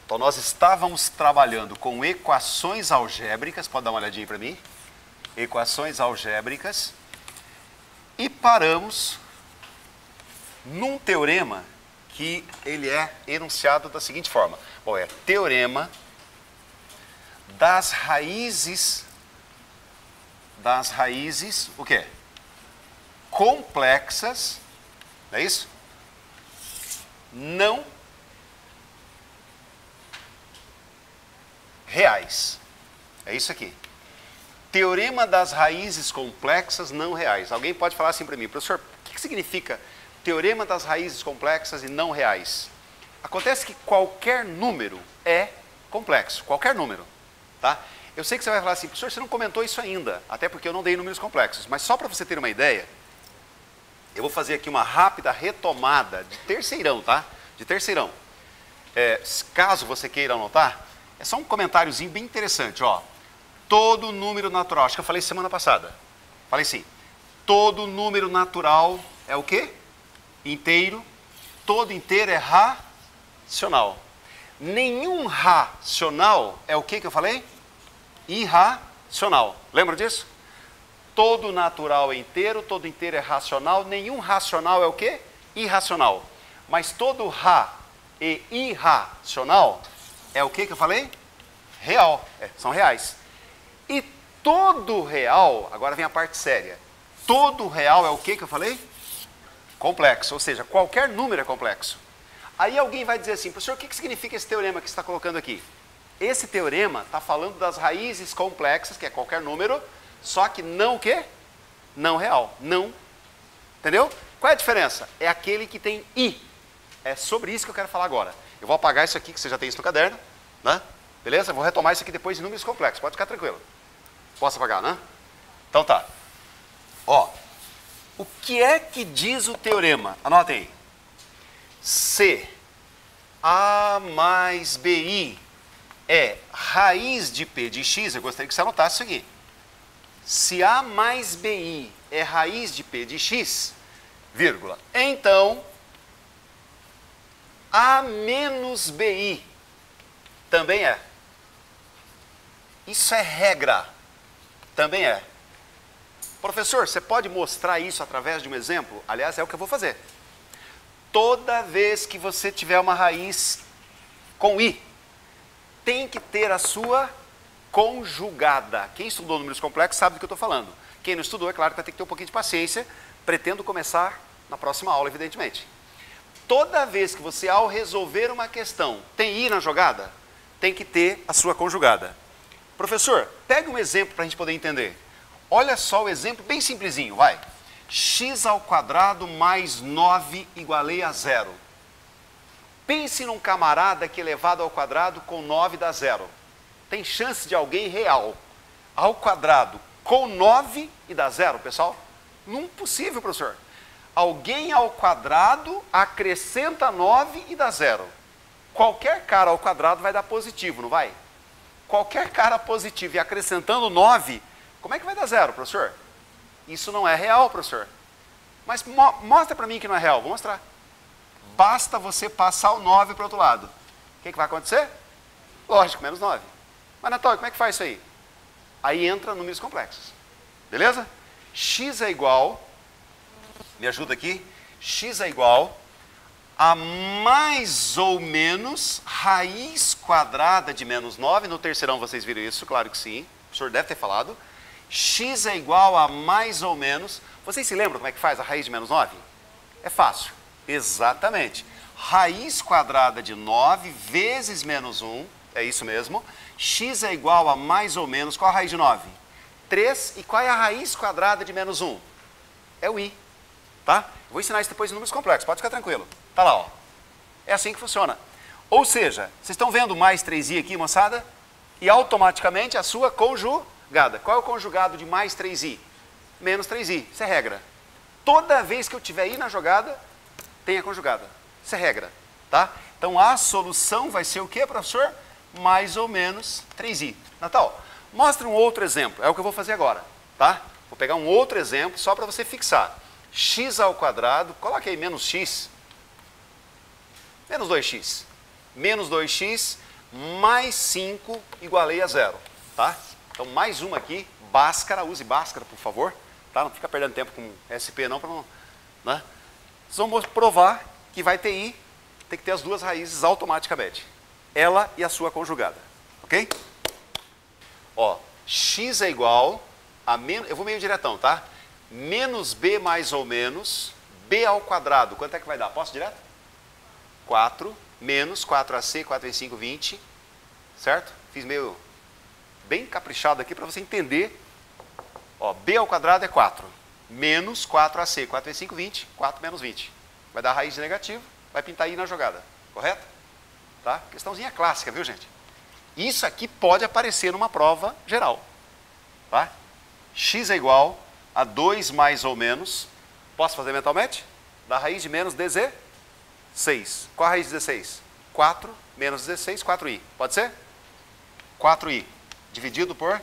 Então, nós estávamos trabalhando com equações algébricas, pode dar uma olhadinha para mim? Equações algébricas. E paramos num teorema que ele é enunciado da seguinte forma. Bom, é teorema das raízes, o quê? Complexas, não é isso? Não reais. É isso aqui. Teorema das raízes complexas não reais. Alguém pode falar assim para mim, professor, o que significa teorema das raízes complexas e não reais? Acontece que qualquer número é complexo, qualquer número, tá? Eu sei que você vai falar assim, professor, você não comentou isso ainda, até porque eu não dei números complexos, mas só para você ter uma ideia, eu vou fazer aqui uma rápida retomada de terceirão, tá? De terceirão. Caso você queira anotar, é só um comentáriozinho bem interessante, ó. Todo número natural, acho que eu falei semana passada, falei assim, todo número natural é o quê? Inteiro, todo inteiro é racional. Nenhum racional é o que eu falei? Irracional. Lembra disso? Todo natural é inteiro, todo inteiro é racional, nenhum racional é o quê? Irracional. Mas todo ra e irracional é o que eu falei? Real, são reais. E todo real, agora vem a parte séria, todo real é o que eu falei? Complexo, ou seja, qualquer número é complexo. Aí alguém vai dizer assim, professor, o que significa esse teorema que você está colocando aqui? Esse teorema está falando das raízes complexas, que é qualquer número, só que não o quê? Não real, não. Entendeu? Qual é a diferença? É aquele que tem i. É sobre isso que eu quero falar agora. Eu vou apagar isso aqui, que você já tem isso no caderno, né? Beleza? Eu vou retomar isso aqui depois de números complexos, pode ficar tranquilo. Posso apagar, né? Então tá. Ó, o que é que diz o teorema? Anota aí. Se A mais BI é raiz de P de X, eu gostaria que você anotasse isso aqui. Se A mais BI é raiz de P de X, vírgula, então A menos BI também é. Isso é regra. Também é. Professor, você pode mostrar isso através de um exemplo? Aliás, é o que eu vou fazer. Toda vez que você tiver uma raiz com i, tem que ter a sua conjugada. Quem estudou números complexos sabe do que eu estou falando. Quem não estudou, é claro que vai ter que ter um pouquinho de paciência. Pretendo começar na próxima aula, evidentemente. Toda vez que você, ao resolver uma questão, tem i na jogada, tem que ter a sua conjugada. Professor, pega um exemplo para a gente poder entender. Olha só o exemplo bem simplesinho, vai. X ao quadrado mais 9 igualei a zero. Pense num camarada que elevado ao quadrado com 9 dá zero. Tem chance de alguém real ao quadrado com 9 e dá zero, pessoal? Impossível, professor. Alguém ao quadrado acrescenta 9 e dá zero. Qualquer cara ao quadrado vai dar positivo, não vai? Qualquer cara positivo e acrescentando 9, como é que vai dar zero, professor? Isso não é real, professor. Mas mostra para mim que não é real. Vou mostrar. Basta você passar o 9 para o outro lado. O que vai acontecer? Lógico, menos 9. Mas, Natália, como é que faz isso aí? Aí entra números complexos. Beleza? X é igual, me ajuda aqui, x é igual a mais ou menos raiz quadrada de menos 9. No terceirão vocês viram isso, claro que sim. O professor deve ter falado. X é igual a mais ou menos... Vocês se lembram como é que faz a raiz de menos 9? É fácil. Exatamente. Raiz quadrada de 9 vezes menos 1, é isso mesmo. X é igual a mais ou menos... Qual a raiz de 9? 3. E qual é a raiz quadrada de menos 1? É o i. Tá? Vou ensinar isso depois em números complexos, pode ficar tranquilo. Tá lá, ó. É assim que funciona. Ou seja, vocês estão vendo mais 3i aqui, moçada? E automaticamente a sua conjugada. Qual é o conjugado de mais 3i? Menos 3i. Isso é regra. Toda vez que eu tiver i na jogada, tem a conjugada. Isso é regra. Tá? Então a solução vai ser o quê, professor? Mais ou menos 3i. Natal, mostra um outro exemplo. É o que eu vou fazer agora. Tá? Vou pegar um outro exemplo só para você fixar. X ao quadrado, coloque aí menos x. Menos 2x. Menos 2x mais 5 igualei a 0, tá? Então, mais uma aqui, Bhaskara, use Bhaskara, por favor, tá? Não fica perdendo tempo com SP não, para não, né? Vocês vão provar que vai ter I, tem que ter as duas raízes automaticamente. Ela e a sua conjugada, ok? Ó, x é igual a menos, eu vou meio diretão, tá? Menos b mais ou menos, b ao quadrado, quanto é que vai dar? Posso direto? 4, menos 4ac, 4 vezes 5, 20, certo? Fiz meio bem caprichado aqui para você entender. Ó, b ao quadrado é 4, menos 4ac, 4 vezes 5, 20, 4 menos 20. Vai dar raiz de negativo, vai pintar I na jogada, correto? Tá? Questãozinha clássica, viu, gente? Isso aqui pode aparecer numa prova geral, tá? X é igual a 2 mais ou menos, posso fazer mentalmente? Da raiz de menos 16. Qual a raiz de 16? 4 menos 16, 4i. Pode ser? 4i dividido por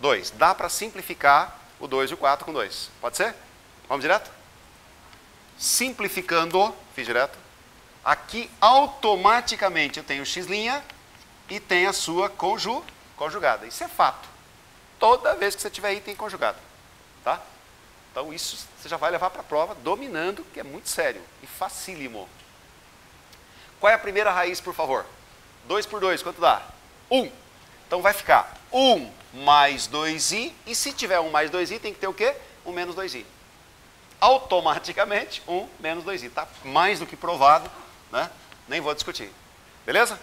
2. Dá para simplificar o 2 e o 4 com 2. Pode ser? Vamos direto? Simplificando, fiz direto. Aqui automaticamente eu tenho x' e tem a sua conjugada. Isso é fato. Toda vez que você tiver item conjugado. Tá? Então isso você já vai levar para a prova dominando, que é muito sério e facílimo. Qual é a primeira raiz, por favor? 2 por 2, quanto dá? 1. Então vai ficar 1 mais 2i, e se tiver 1 mais 2i, tem que ter o quê? 1 menos 2i. Automaticamente, 1 menos 2i. Está mais do que provado, né? Nem vou discutir. Beleza?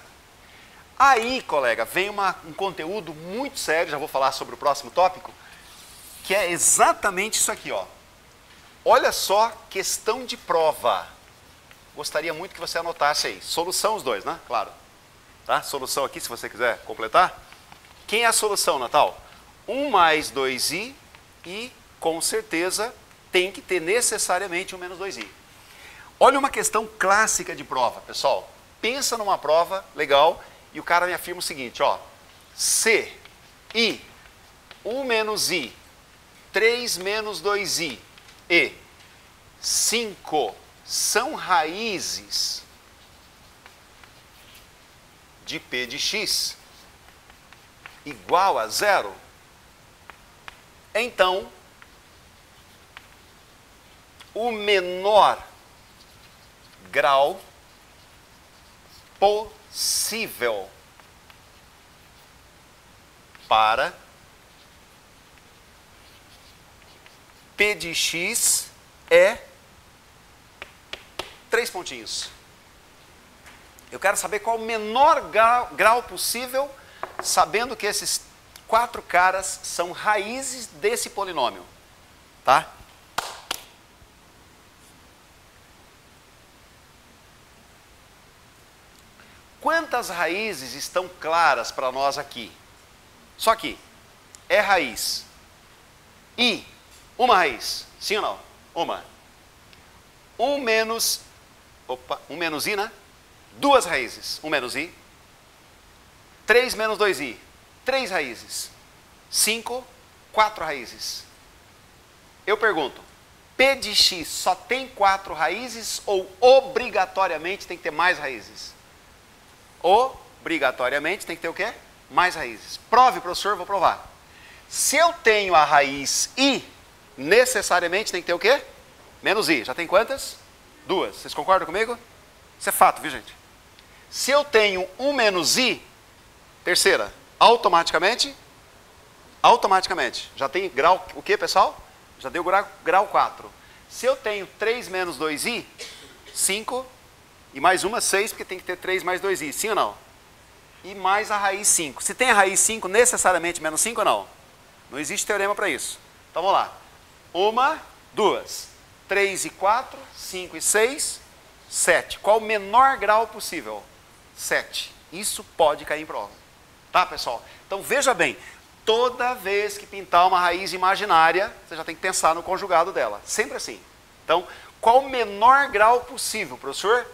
Aí, colega, vem um conteúdo muito sério, já vou falar sobre o próximo tópico, que é exatamente isso aqui, ó. Olha só, questão de prova. Gostaria muito que você anotasse aí. Solução os dois, né? Claro. Tá? Solução aqui, se você quiser completar. Quem é a solução, Natal? 1 mais 2i e, com certeza, tem que ter necessariamente 1 menos 2i. Olha uma questão clássica de prova, pessoal. Pensa numa prova legal e o cara me afirma o seguinte, ó. Se i, 1 menos i, 3 menos 2i e 5 são raízes de p de x igual a 0, então o menor grau possível para p de x é 3 pontinhos. Eu quero saber qual o menor grau possível, sabendo que esses 4 caras são raízes desse polinômio. Tá? Quantas raízes estão claras para nós aqui? Só que é raiz. I, uma raiz. Sim ou não? Uma. 1 menos i, né? 2 raízes. 1 menos i. 3 menos 2i. 3 raízes. 5, 4 raízes. Eu pergunto, p de x só tem 4 raízes ou obrigatoriamente tem que ter mais raízes? Obrigatoriamente tem que ter o quê? Mais raízes. Prove, professor, vou provar. Se eu tenho a raiz i, necessariamente tem que ter o quê? Menos i. Já tem quantas? 2. Vocês concordam comigo? Isso é fato, viu, gente? Se eu tenho 1 menos i, terceira, automaticamente, já tem grau, o quê, pessoal? Já deu grau 4. Se eu tenho 3 menos 2i, 5, e mais uma, 6, porque tem que ter 3 mais 2i, sim ou não? E mais a raiz 5. Se tem a raiz 5, necessariamente menos 5 ou não? Não existe teorema para isso. Então vamos lá. 1, 2, 3 e 4, 5 e 6, 7. Qual o menor grau possível? 7. Isso pode cair em prova. Tá, pessoal? Então veja bem, toda vez que pintar uma raiz imaginária, você já tem que pensar no conjugado dela. Sempre assim. Então, qual o menor grau possível, professor?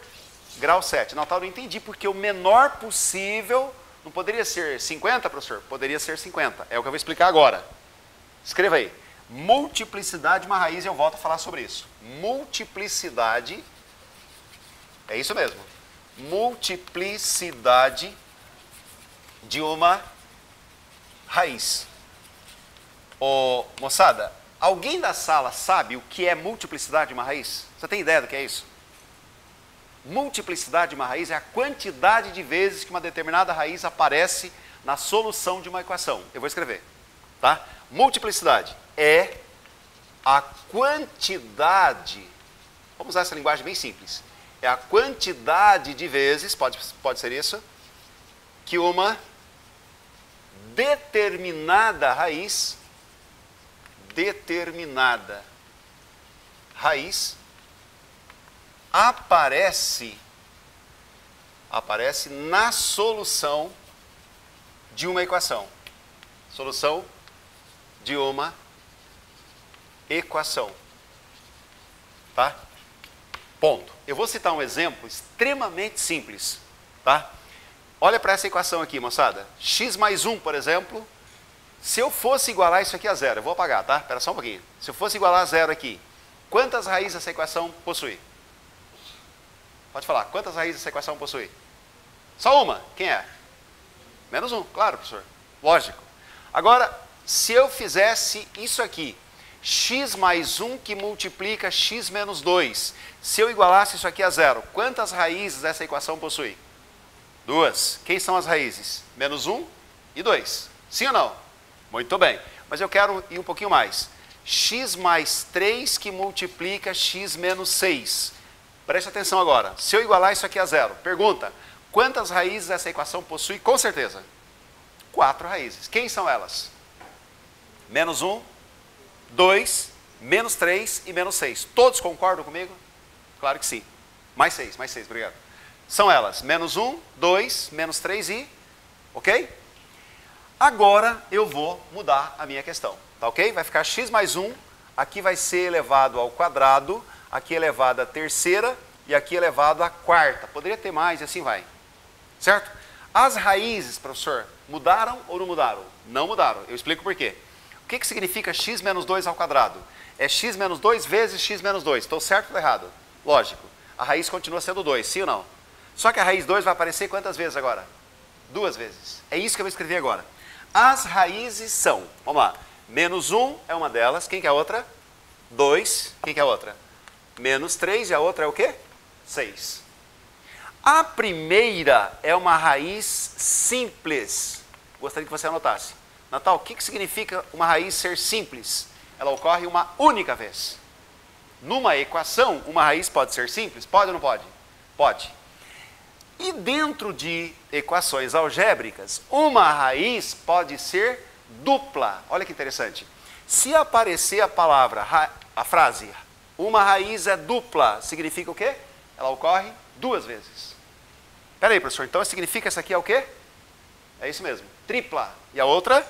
Grau 7. Natal, não entendi, porque o menor possível não poderia ser 50, professor? Poderia ser 50. É o que eu vou explicar agora. Escreva aí. Multiplicidade de uma raiz, e eu volto a falar sobre isso. Multiplicidade, é isso mesmo. Multiplicidade de uma raiz. Ô, moçada, alguém da sala sabe o que é multiplicidade de uma raiz? Você tem ideia do que é isso? Multiplicidade de uma raiz é a quantidade de vezes que uma determinada raiz aparece na solução de uma equação. Eu vou escrever, tá? Multiplicidade é a quantidade, vamos usar essa linguagem bem simples, é a quantidade de vezes, pode ser isso, que uma determinada raiz aparece na solução de uma equação. Solução de uma equação. Tá? Ponto. Eu vou citar um exemplo extremamente simples. Tá? Olha para essa equação aqui, moçada. X mais 1, por exemplo. Se eu fosse igualar isso aqui a zero, eu vou apagar, tá? Espera só um pouquinho. Se eu fosse igualar a zero aqui, quantas raízes essa equação possui? Pode falar, quantas raízes essa equação possui? Só uma. Quem é? Menos 1, claro, professor. Lógico. Agora, se eu fizesse isso aqui, x mais 1 que multiplica x menos 2, se eu igualasse isso aqui a zero, quantas raízes essa equação possui? 2. Quem são as raízes? Menos 1 e 2. Sim ou não? Muito bem. Mas eu quero ir um pouquinho mais. X mais 3 que multiplica x menos 6. Preste atenção agora. Se eu igualar isso aqui a zero, pergunta, quantas raízes essa equação possui? Com certeza. 4 raízes. Quem são elas? Menos 1, 2, menos 3 e menos 6. Todos concordam comigo? Claro que sim. Mais 6, obrigado. São elas, menos 1, 2, menos 3 e... Ok? Agora eu vou mudar a minha questão, tá ok? Vai ficar x mais 1, aqui vai ser elevado ao quadrado, aqui elevado à terceira e aqui elevado à quarta. Poderia ter mais e assim vai, certo? As raízes, professor, mudaram ou não mudaram? Não mudaram, eu explico por quê. O que significa x menos 2 ao quadrado? É x menos 2 vezes x menos 2, estou certo ou errado? Lógico, a raiz continua sendo 2, sim ou não? Só que a raiz 2 vai aparecer quantas vezes agora? 2 vezes, é isso que eu vou escrever agora. As raízes são, vamos lá, menos 1 é uma delas, quem que é a outra? 2, quem que é a outra? Menos 3 e a outra é o quê? 6. A primeira é uma raiz simples. Gostaria que você anotasse. Natal, o que significa uma raiz ser simples? Ela ocorre uma única vez. Numa equação, uma raiz pode ser simples? Pode ou não pode? Pode. E dentro de equações algébricas, uma raiz pode ser dupla. Olha que interessante. Se aparecer a frase, uma raiz é dupla, significa o quê? Ela ocorre 2 vezes. Espera aí, professor, então significa essa aqui é o quê? É isso mesmo, tripla. E a outra,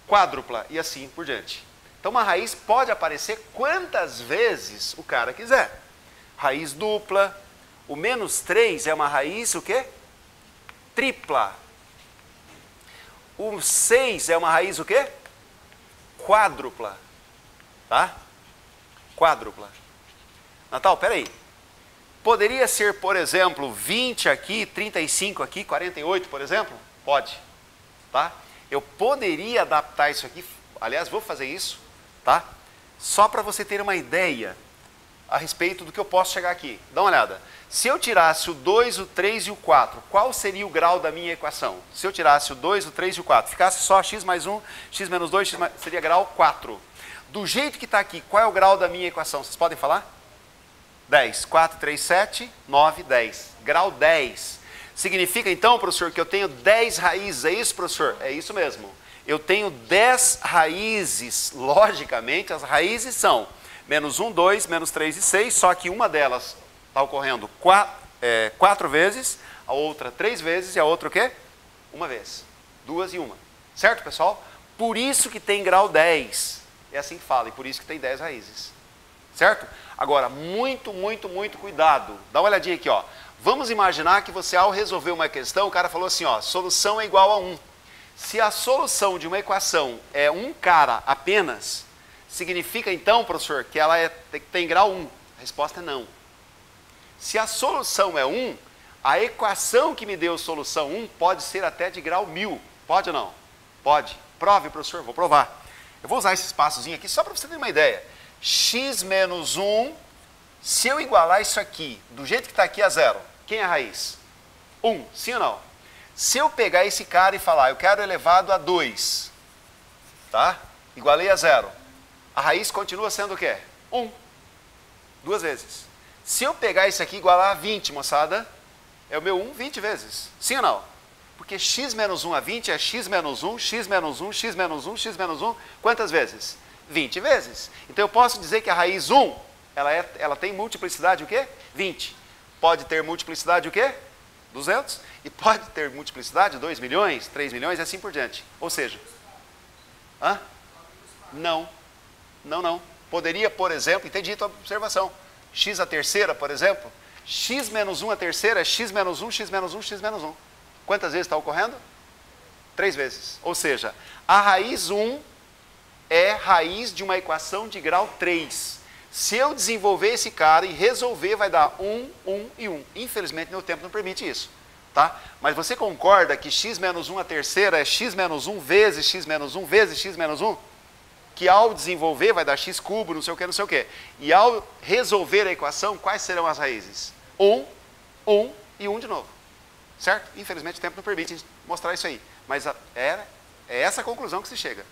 quádrupla, e assim por diante. Então uma raiz pode aparecer quantas vezes o cara quiser. Raiz dupla. O menos 3 é uma raiz, o quê? Tripla. O 6 é uma raiz, o quê? Quádrupla. Tá? Quádrupla. Natal, peraí. Poderia ser, por exemplo, 20 aqui, 35 aqui, 48, por exemplo? Pode. Tá? Eu poderia adaptar isso aqui, aliás, vou fazer isso, tá? Só para você ter uma ideia a respeito do que eu posso chegar aqui. Dá uma olhada. Se eu tirasse o 2, o 3 e o 4, qual seria o grau da minha equação? Se eu tirasse o 2, o 3 e o 4, ficasse só x mais 1, x menos 2, seria grau 4. Do jeito que está aqui, qual é o grau da minha equação? Vocês podem falar? 10. 4, 3, 7, 9, 10. Grau 10. Significa então, professor, que eu tenho 10 raízes. É isso, professor? É isso mesmo. Eu tenho 10 raízes. Logicamente, as raízes são menos 1, 2, menos 3 e 6, só que uma delas está ocorrendo 4 vezes, a outra 3 vezes e a outra o quê? Uma vez. 2 e 1. Certo, pessoal? Por isso que tem grau 10. É assim que fala, e por isso que tem 10 raízes. Certo? Agora, muito cuidado. Dá uma olhadinha aqui, ó. Vamos imaginar que você, ao resolver uma questão, o cara falou assim, ó, solução é igual a 1. Se a solução de uma equação é um cara apenas, significa então, professor, que ela tem grau 1. A resposta é não. Se a solução é 1, A equação que me deu solução 1 pode ser até de grau 1000. Pode ou não? Pode. Prove, professor. Vou provar. Eu vou usar esse espaçozinho aqui só para você ter uma ideia. X menos 1, se eu igualar isso aqui, do jeito que está aqui a zero, quem é a raiz? 1, sim ou não? Se eu pegar esse cara e falar, eu quero elevado a 2, tá? Igualei a zero. A raiz continua sendo o quê? 1. 2 vezes. Se eu pegar esse aqui e igualar a 20, moçada, é o meu 1 20 vezes. Sim ou não? Porque x menos 1 a 20 é x menos 1, x menos 1, x menos 1, x menos 1. Quantas vezes? 20 vezes. Então eu posso dizer que a raiz 1, ela tem multiplicidade o quê? 20. Pode ter multiplicidade o quê? 200. E pode ter multiplicidade 2 milhões, 3 milhões e assim por diante. Ou seja, não. Poderia, por exemplo, e ter dito a observação, x a terceira, por exemplo, x menos 1 a terceira é x menos 1, x menos 1, x menos 1. Quantas vezes está ocorrendo? 3 vezes. Ou seja, a raiz 1 é raiz de uma equação de grau 3. Se eu desenvolver esse cara e resolver, vai dar 1, 1 e 1. Infelizmente, meu tempo não permite isso. Tá? Mas você concorda que x menos 1 a terceira é x menos 1 vezes x menos 1 vezes x menos 1? Que ao desenvolver vai dar x cubo, não sei o que, não sei o que. E ao resolver a equação, quais serão as raízes? 1, 1 e 1 de novo. Certo? Infelizmente o tempo não permite mostrar isso aí. Mas é essa a conclusão que se chega.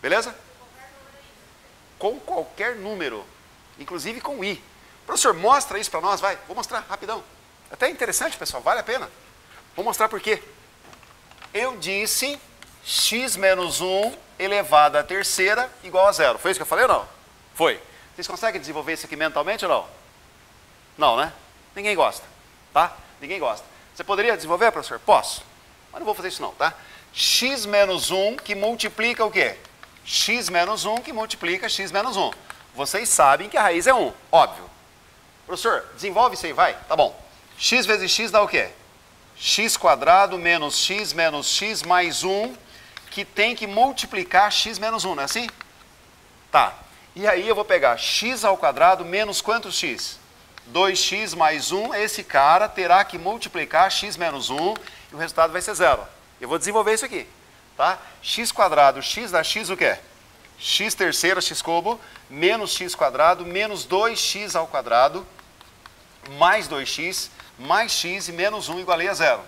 Beleza? Com qualquer número. Inclusive com i. Professor, mostra isso para nós, vai. Vou mostrar rapidão. Até interessante, pessoal, vale a pena. Vou mostrar por quê. Eu disse x menos 1 elevado à terceira igual a zero. Foi isso que eu falei ou não? Foi. Vocês conseguem desenvolver isso aqui mentalmente ou não? Não, né? Ninguém gosta. Tá? Ninguém gosta. Você poderia desenvolver, professor? Posso. Mas não vou fazer isso não, tá? X menos 1 que multiplica o quê? X menos 1 que multiplica x menos 1. Vocês sabem que a raiz é 1, óbvio. Professor, desenvolve isso aí, vai. Tá bom. X vezes x dá o quê? X quadrado menos x mais 1, que tem que multiplicar x menos 1, não é assim? Tá. E aí eu vou pegar x ao quadrado menos quantos x? 2x mais 1, esse cara terá que multiplicar x menos 1 e o resultado vai ser zero. Eu vou desenvolver isso aqui. Tá? X quadrado, x dá x o quê? X terceira, x cubo, menos x quadrado, menos 2x ao quadrado, mais 2x, mais x e menos 1 igualei a zero.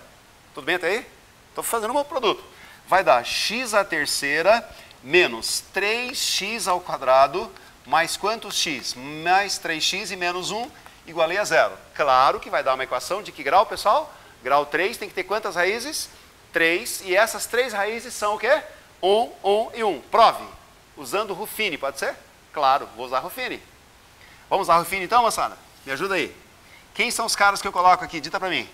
Tudo bem até aí? Estou fazendo um bom produto. Vai dar x à terceira, menos 3x ao quadrado, mais quantos x? Mais 3x e menos 1 igualei a zero. Claro que vai dar uma equação de que grau, pessoal? Grau 3 tem que ter quantas raízes? 3. E essas 3 raízes são o quê? 1, 1 e 1. Prove. Usando Ruffini, pode ser? Claro, vou usar Ruffini. Vamos usar Ruffini então, moçada? Me ajuda aí. Quem são os caras que eu coloco aqui? Dita para mim.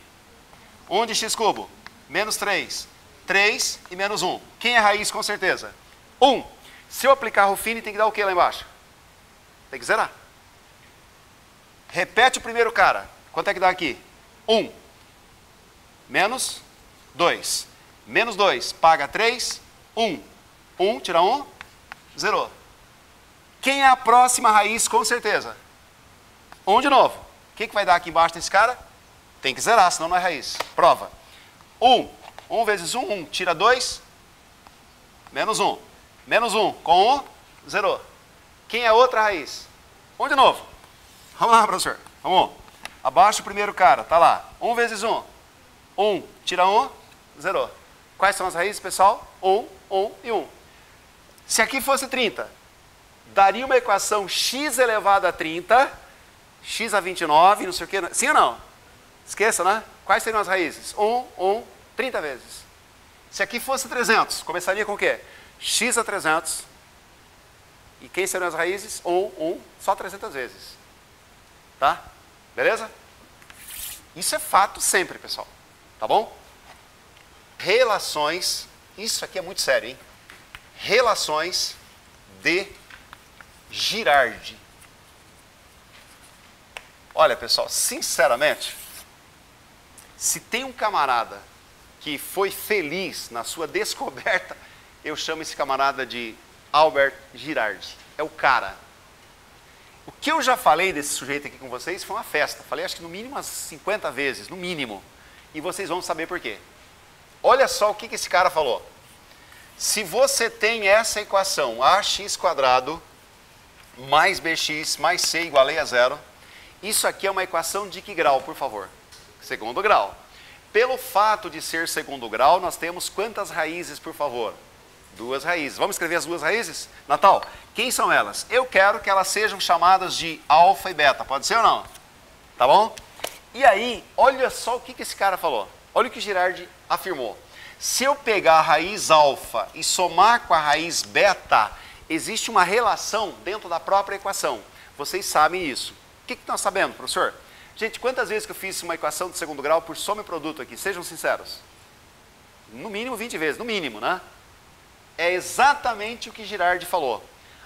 1 de x cubo, menos 3. 3 e menos 1. Quem é raiz com certeza? 1. Se eu aplicar Ruffini, tem que dar o que lá embaixo? Tem que zerar. Repete o primeiro cara. Quanto é que dá aqui? 1. Menos 2. Menos 2. Paga 3. 1. 1 tira 1. Zerou. Quem é a próxima raiz com certeza? 1 de novo. O que vai dar aqui embaixo desse cara? Tem que zerar, senão não é raiz. Prova. 1. 1 vezes 1, 1. Tira 2. Menos 1. Menos 1. Com 1, zerou. Quem é a outra raiz? 1 de novo. Vamos lá, professor. Vamos. Abaixa o primeiro cara. Tá lá. 1 vezes 1. 1. Tira 1. Zerou. Quais são as raízes, pessoal? 1, 1 e 1. Se aqui fosse 30, daria uma equação x elevado a 30, x a 29, não sei o quê. Sim ou não? Esqueça, né? Quais seriam as raízes? 1, 1, 30 vezes. Se aqui fosse 300, começaria com o quê? X a 300. E quem seriam as raízes? 1, 1, só 300 vezes. Tá? Beleza? Isso é fato sempre, pessoal. Tá bom? Relações, isso aqui é muito sério, hein? Relações de Girardi. Olha, pessoal, sinceramente, se tem um camarada que foi feliz na sua descoberta, eu chamo esse camarada de Albert Girardi. É o cara. O que eu já falei desse sujeito aqui com vocês foi uma festa. Falei acho que no mínimo umas 50 vezes, no mínimo. E vocês vão saber por quê. Olha só o que esse cara falou. Se você tem essa equação, ax² mais bx mais c igual a zero, isso aqui é uma equação de que grau, por favor? Segundo grau. Pelo fato de ser segundo grau, nós temos quantas raízes, por favor? 2 raízes. Vamos escrever as 2 raízes? Natal, quem são elas? Eu quero que elas sejam chamadas de alfa e beta. Pode ser ou não? Tá bom? E aí, olha só o que esse cara falou. Olha o que Girardi afirmou. Se eu pegar a raiz alfa e somar com a raiz beta, existe uma relação dentro da própria equação. Vocês sabem isso. O que nós sabemos, professor? Gente, quantas vezes que eu fiz uma equação de segundo grau por soma e produto aqui? Sejam sinceros. No mínimo 20 vezes, no mínimo, né? É exatamente o que Girardi falou.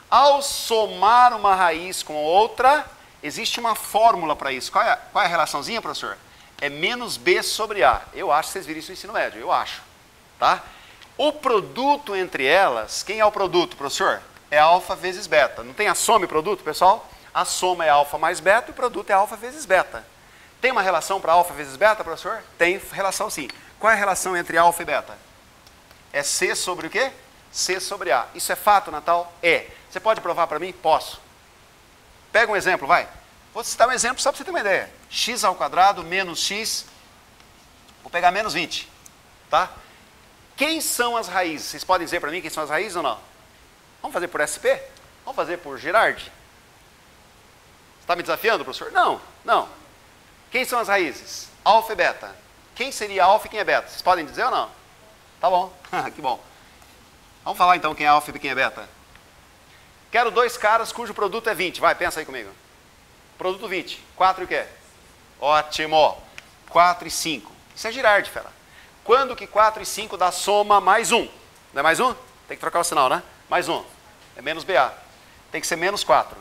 Ao somar uma raiz com outra, existe uma fórmula para isso. Qual é a relaçãozinha, professor? É menos b sobre a. Eu acho que vocês viram isso no ensino médio, eu acho. Tá? O produto entre elas, quem é o produto, professor? É alfa vezes beta. Não tem a soma e produto, pessoal? A soma é alfa mais beta e o produto é alfa vezes beta. Tem uma relação para alfa vezes beta, professor? Tem relação sim. Qual é a relação entre alfa e beta? É C sobre o quê? C sobre A. Isso é fato, Natal? É. Você pode provar para mim? Posso. Pega um exemplo, vai. Vou citar um exemplo só para você ter uma ideia. X² menos x, vou pegar menos 20. Tá? Quem são as raízes? Vocês podem dizer para mim quem são as raízes ou não? Vamos fazer por SP? Vamos fazer por Girardi? Você está me desafiando, professor? Não, não. Quem são as raízes? Alfa e beta. Quem seria alfa e quem é beta? Vocês podem dizer ou não? Tá bom, que bom. Vamos falar então quem é alfa e quem é beta. Quero 2 caras cujo produto é 20. Vai, pensa aí comigo. Produto 20. 4 e o quê? Ótimo. 4 e 5. Isso é Girardi, fera. Quando que 4 e 5 dá soma mais 1? Não é mais 1? Tem que trocar o sinal, né? Mais 1. É menos BA. Tem que ser menos 4.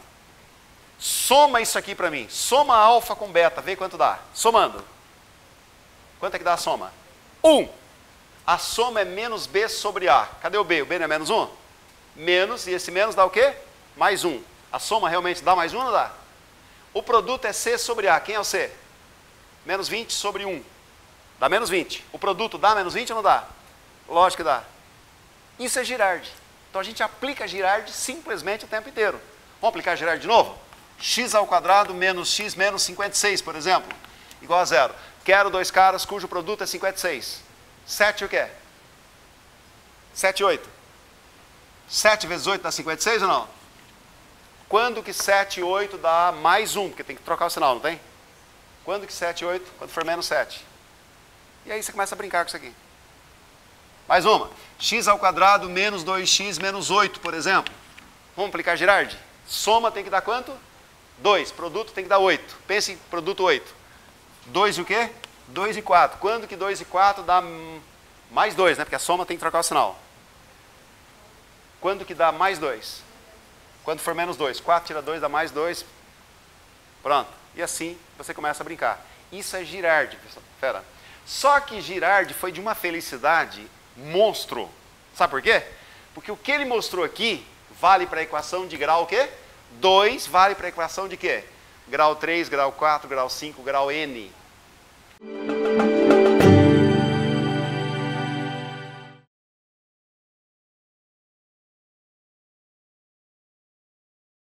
Soma isso aqui para mim. Soma alfa com beta. Vê quanto dá. Somando. Quanto é que dá a soma? 1. A soma é menos B sobre A. Cadê o B? O B não é menos 1? Menos. E esse menos dá o quê? Mais 1. A soma realmente dá mais 1 ou não dá? O produto é C sobre A. Quem é o C? Menos 20 sobre 1. Dá menos 20. O produto dá menos 20 ou não dá? Lógico que dá. Isso é Girardi. Então a gente aplica Girardi simplesmente o tempo inteiro. Vamos aplicar Girardi de novo? X² menos x menos 56, por exemplo, igual a 0. Quero 2 caras cujo produto é 56. 7 o quê? 7 e 8. 7 vezes 8 dá 56 ou não? Quando que 7 e 8 dá mais 1? Porque tem que trocar o sinal, não tem? Quando que 7 e 8? Quando for menos 7. E aí você começa a brincar com isso aqui. Mais uma. X² menos 2x menos 8, por exemplo. Vamos aplicar Girardi? Soma tem que dar quanto? 2. Produto tem que dar 8. Pense em produto 8. 2 e o quê? 2 e 4. Quando que 2 e 4 dá mais 2, né? Porque a soma tem que trocar o sinal. Quando que dá mais 2? Quando for menos 2. 4 tira 2 dá mais 2. Pronto. E assim você começa a brincar. Isso é Girardi, fera. Só que Girardi foi de uma felicidade monstro. Sabe por quê? Porque o que ele mostrou aqui vale para a equação de grau o quê? 2 vale para a equação de quê? Grau 3, grau 4, grau 5, grau N.